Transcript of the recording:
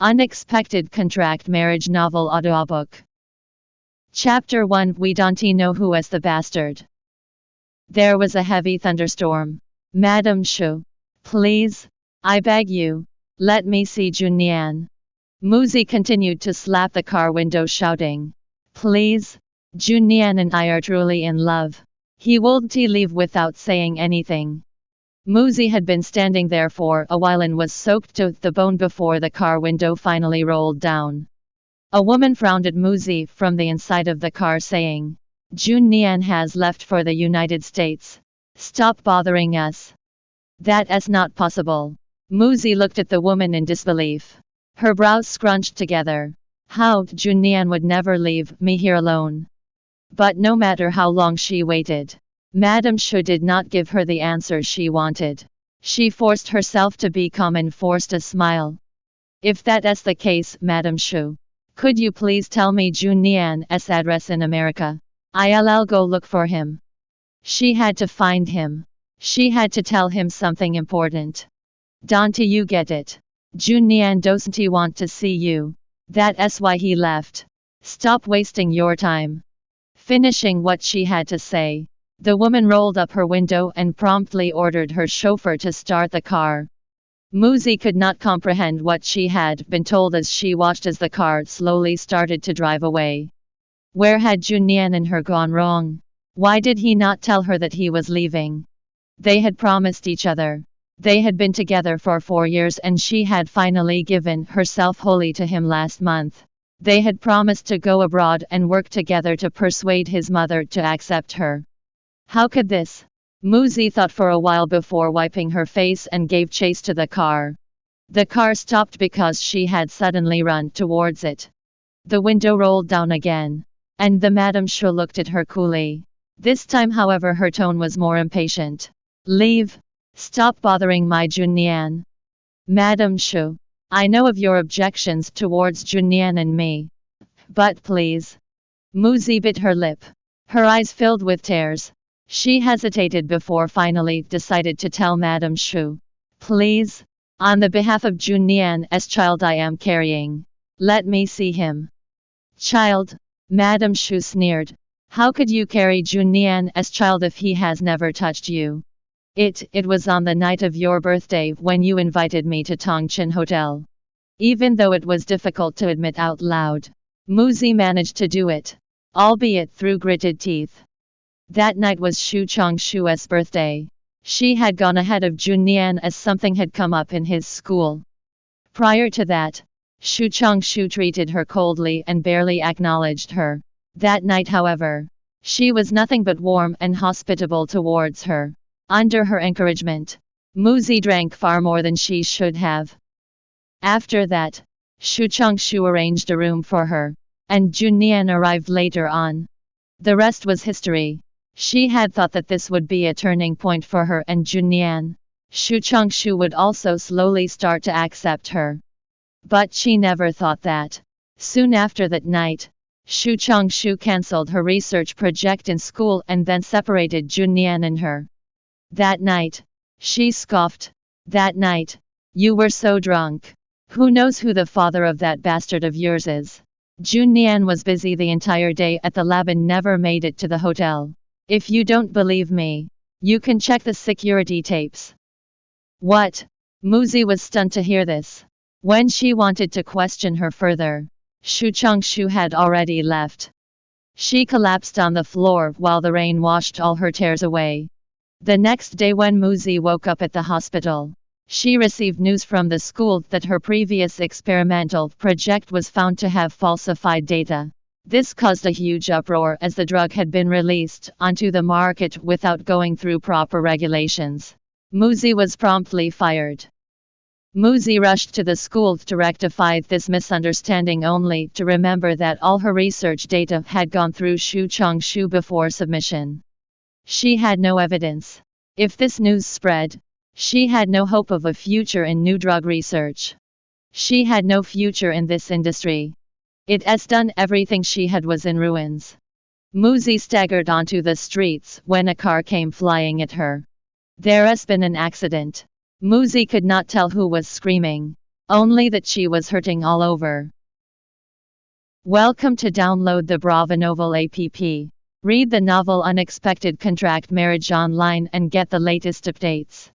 Unexpected Contract Marriage Novel Audiobook. Chapter 1. We don't know who is the bastard. There was a heavy thunderstorm. Madam Shu. Please. I beg you. Let me see Jinye. Muzi continued to slap the car window shouting. Please. Jinye and I are truly in love. He wouldn't leave without saying anything. Muzi had been standing there for a while and was soaked to the bone before the car window finally rolled down. A woman frowned at Muzi from the inside of the car saying, Jinye has left for the United States. Stop bothering us. That is not possible. Muzi looked at the woman in disbelief. Her brows scrunched together. How Jinye would never leave me here alone. But no matter how long she waited, Madame Shu did not give her the answer she wanted. She forced herself to be calm and forced a smile. If that is the case, Madame Shu, could you please tell me Jinye's address in America? I'll go look for him. She had to find him. She had to tell him something important. Don't you get it? Jinye doesn't want to see you. That's why he left. Stop wasting your time. Finishing what she had to say, the woman rolled up her window and promptly ordered her chauffeur to start the car. Muzi could not comprehend what she had been told as she watched as the car slowly started to drive away. Where had Jinye and her gone wrong? Why did he not tell her that he was leaving? They had promised each other. They had been together for 4 years and she had finally given herself wholly to him last month. They had promised to go abroad and work together to persuade his mother to accept her. How could this? Muzi thought for a while before wiping her face and gave chase to the car. The car stopped because she had suddenly run towards it. The window rolled down again, and the Madame Shu looked at her coolly. This time, however, her tone was more impatient. Leave. Stop bothering my Jinye. Madame Shu, I know of your objections towards Jinye and me. But please. Muzi bit her lip. Her eyes filled with tears. She hesitated before finally decided to tell Madame Shu. Please. On the behalf of Jinye's child I am carrying. Let me see him. Child? Madame Shu sneered. How could you carry Jinye's child if he has never touched you? It was on the night of your birthday when you invited me to Tongqin Hotel. Even though it was difficult to admit out loud, Muzi managed to do it, albeit through gritted teeth. That night was Shu Chongshu's birthday. She had gone ahead of Jinye as something had come up in his school. Prior to that, Shu Chongshu treated her coldly and barely acknowledged her. That night, however, she was nothing but warm and hospitable towards her. Under her encouragement, Muzi drank far more than she should have. After that, Shu Chongshu arranged a room for her, and Jinye arrived later on. The rest was history. She had thought that this would be a turning point for her and Jinye. Shu Chongshu would also slowly start to accept her. But she never thought that. Soon after that night, Shu Chongshu cancelled her research project in school and then separated Jinye and her. That night, she scoffed. That night, you were so drunk. Who knows who the father of that bastard of yours is? Jinye was busy the entire day at the lab and never made it to the hotel. If you don't believe me, you can check the security tapes. What? Muzi was stunned to hear this. When she wanted to question her further, Shu Chongshu had already left. She collapsed on the floor while the rain washed all her tears away. The next day when Muzi woke up at the hospital, she received news from the school that her previous experimental project was found to have falsified data. This caused a huge uproar as the drug had been released onto the market without going through proper regulations. Muzi was promptly fired. Muzi rushed to the school to rectify this misunderstanding only to remember that all her research data had gone through Shu Chongshu before submission. She had no evidence. If this news spread, she had no hope of a future in new drug research. She had no future in this industry. It has done everything she had was in ruins. Muzi staggered onto the streets when a car came flying at her. There has been an accident. Muzi could not tell who was screaming. only that she was hurting all over. Welcome to download the Bravonovel App. Read the novel Unexpected Contract Marriage online and get the latest updates.